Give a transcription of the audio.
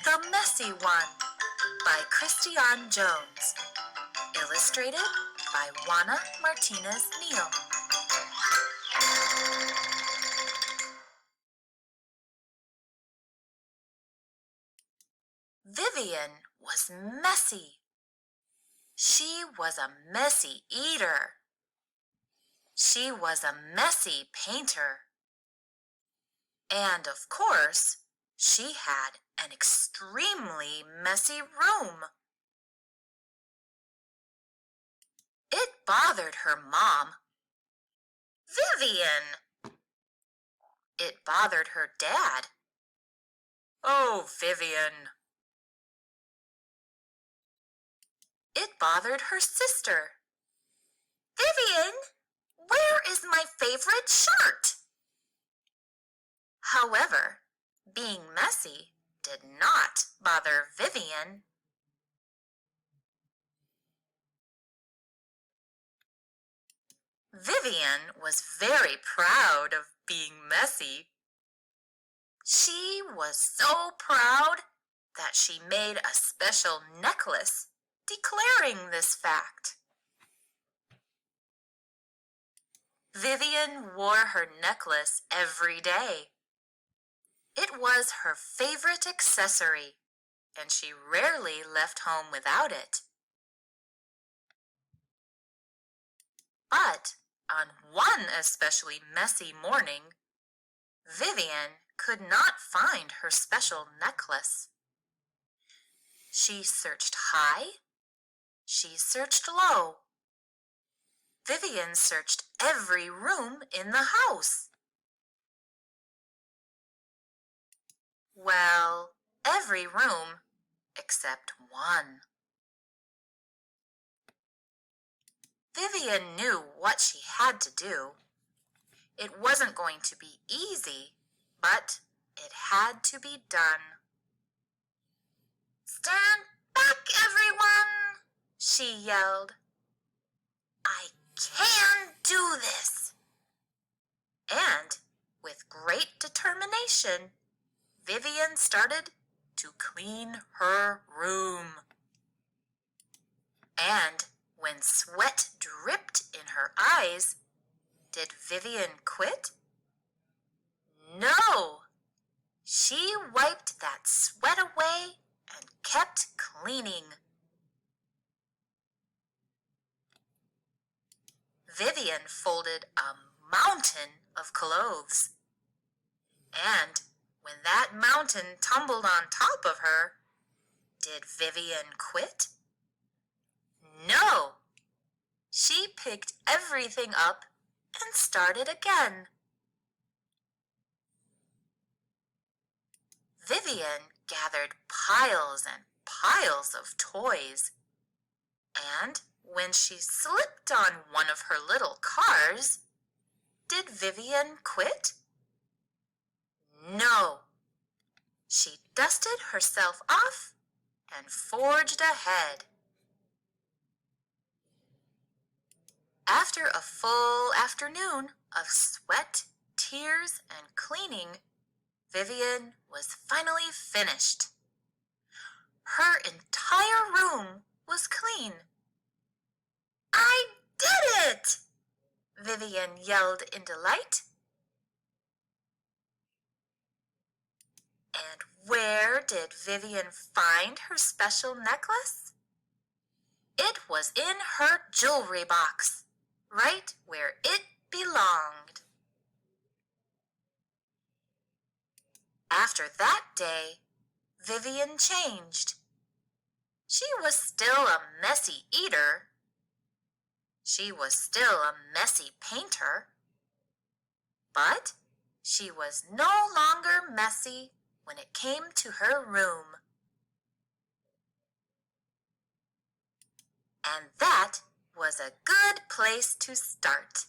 The Messy One by Christiane Jones. Illustrated by Juana Martinez Neal. Vivian was messy. She was a messy eater. She was a messy painter. And of course, she had an extremely messy room. It bothered her mom. Vivian! It bothered her dad. Oh, Vivian! It bothered her sister. Vivian, where is my favorite shirt? However, being messy did not bother Vivian. Vivian was very proud of being messy. She was so proud that she made a special necklace declaring this fact. Vivian wore her necklace every day. It was her favorite accessory, and she rarely left home without it. But on one especially messy morning, Vivian could not find her special necklace. She searched high, she searched low. Vivian searched every room in the house. Well, every room except one. Vivian knew what she had to do. It wasn't going to be easy, but it had to be done. "Stand back, everyone!" she yelled. "I can do this!" And with great determination, Vivian started to clean her room. And when sweat dripped in her eyes, did Vivian quit? No! She wiped that sweat away and kept cleaning. Vivian folded a mountain of clothes. And when that mountain tumbled on top of her, did Vivian quit? No! She picked everything up and started again. Vivian gathered piles and piles of toys. And when she slipped on one of her little cars, did Vivian quit? No. She dusted herself off and forged ahead. After a full afternoon of sweat, tears, and cleaning, Vivian was finally finished. Her entire room was clean. "I did it!" Vivian yelled in delight. And where did Vivian find her special necklace? It was in her jewelry box, right where it belonged. After that day, Vivian changed. She was still a messy eater. She was still a messy painter. But she was no longer messy when it came to her room. And that was a good place to start.